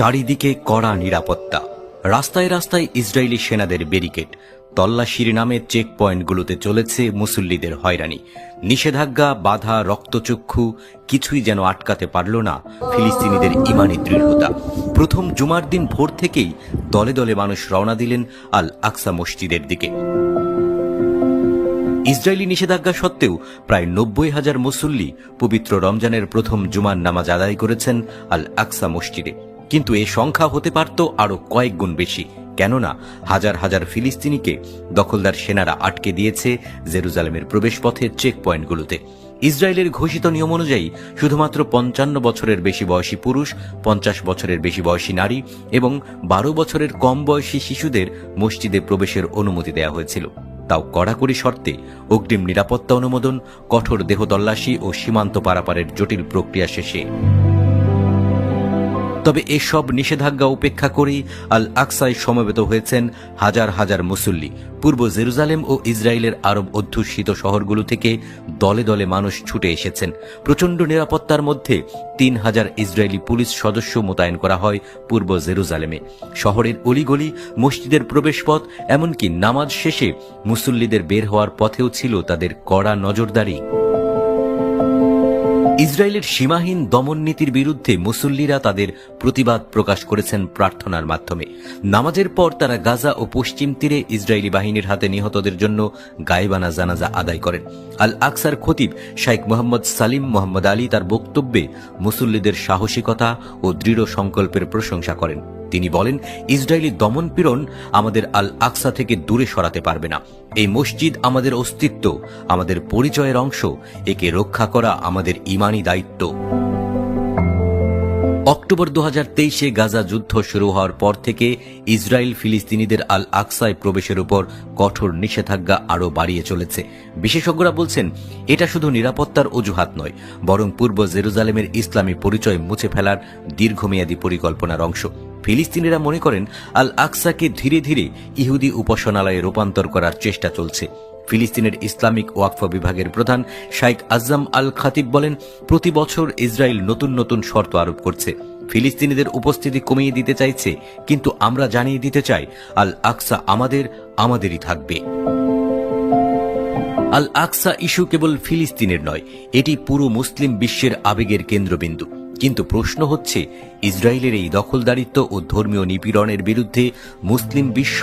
চারিদিকে কড়া নিরাপত্তা, রাস্তায় রাস্তায় ইসরায়েলি সেনাদের ব্যারিকেড, তল্লাশির নামে চেক পয়েন্টগুলোতে চলেছে মুসল্লিদের হয়রানি। নিষেধাজ্ঞা, বাধা, রক্তচক্ষু কিছুই যেন আটকাতে পারল না ফিলিস্তিনিদের ইমানি দৃঢ়তা। প্রথম জুমার দিন ভোর থেকেই দলে দলে মানুষ রওনা দিলেন আল আকসা মসজিদের দিকে। ইসরায়েলি নিষেধাজ্ঞা সত্ত্বেও প্রায় 90,000 মুসল্লি পবিত্র রমজানের প্রথম জুমার নামাজ আদায় করেছেন আল আকসা মসজিদে। কিন্তু এ সংখ্যা হতে পারত আরো কয়েক গুণ বেশি, কেননা হাজার হাজার ফিলিস্তিনিকে দখলদার সেনারা আটকে দিয়েছে জেরুজালেমের প্রবেশপথের চেক পয়েন্টগুলোতে। ইসরায়েলের ঘোষিত নিয়ম অনুযায়ী শুধুমাত্র 55 বছরের বেশি বয়সী পুরুষ, 50 বছরের বেশি বয়সী নারী এবং 12 বছরের কম বয়সী শিশুদের মসজিদে প্রবেশের অনুমতি দেওয়া হয়েছিল, তাও কড়াকড়ি শর্তে, অগ্রিম নিরাপত্তা অনুমোদন, কঠোর দেহ তল্লাশি ও সীমান্ত পারাপারের জটিল প্রক্রিয়া শেষে। তবে এসব নিষেধাজ্ঞা উপেক্ষা করেই আল আকসায় সমবেত হয়েছেন হাজার হাজার মুসল্লি। পূর্ব জেরুজালেম ও ইসরায়েলের আরব অধ্যুষিত শহরগুলো থেকে দলে দলে মানুষ ছুটে এসেছেন। প্রচণ্ড নিরাপত্তার মধ্যে 3,000 ইসরায়েলি পুলিশ সদস্য মোতায়েন করা হয় পূর্ব জেরুজালেমে। শহরের অলিগলি, মসজিদের প্রবেশপথ, এমনকি নামাজ শেষে মুসল্লিদের বের হওয়ার পথেও ছিল তাদের কড়া নজরদারি। ইসরায়েলের সীমাহীন দমন নীতির বিরুদ্ধে মুসল্লিরা তাদের প্রতিবাদ প্রকাশ করেছেন প্রার্থনার মাধ্যমে। নামাজের পর তারা গাজা ও পশ্চিম তীরে ইসরায়েলি বাহিনীর হাতে নিহতদের জন্য গায়েবানা জানাজা আদায় করেন। আল আকসার খতিব শাইখ মোহাম্মদ সালিম মোহাম্মদ আলী তার বক্তব্যে মুসল্লিদের সাহসিকতা ও দৃঢ় সংকল্পের প্রশংসা করেন। তিনি বলেন, ইসরায়েলি দমনপীড়ন আমাদের আল আকসা থেকে দূরে সরাতে পারবে না। এই মসজিদ আমাদের অস্তিত্ব, আমাদের পরিচয়ের অংশ। একে রক্ষা করা আমাদের ইমানি দায়িত্ব। অক্টোবর 2023-এ গাজা যুদ্ধ শুরু হওয়ার পর থেকে ইসরায়েল ফিলিস্তিনিদের আল আকসায় প্রবেশের উপর কঠোর নিষেধাজ্ঞা আরও বাড়িয়ে চলেছে। বিশেষজ্ঞরা বলছেন, এটা শুধু নিরাপত্তার অজুহাত নয়, বরং পূর্ব জেরুজালেমের ইসলামী পরিচয় মুছে ফেলার দীর্ঘমেয়াদী পরিকল্পনার অংশ। ফিলিস্তিনিরা মনে করেন, আল আকসাকে ধীরে ধীরে ইহুদি উপাসনালয়ে রূপান্তর করার চেষ্টা চলছে। ফিলিস্তিনের ইসলামিক ওয়াকফ বিভাগের প্রধান শাইখ আজম আল খাতিব বলেন, প্রতি বছর ইসরায়েল নতুন নতুন শর্ত আরোপ করছে, ফিলিস্তিনিদের উপস্থিতি কমিয়ে দিতে চাইছে, কিন্তু আমরা জানিয়ে দিতে চাই, আল আকসা আমাদেরই থাকবে। আল আকসা ইস্যু কেবল ফিলিস্তিনের নয়, এটি পুরো মুসলিম বিশ্বের আবেগের কেন্দ্রবিন্দু। কিন্তু প্রশ্ন হচ্ছে, ইসরায়েলের এই দখলদারিত্ব ও ধর্মীয় নিপীড়নের বিরুদ্ধে মুসলিম বিশ্ব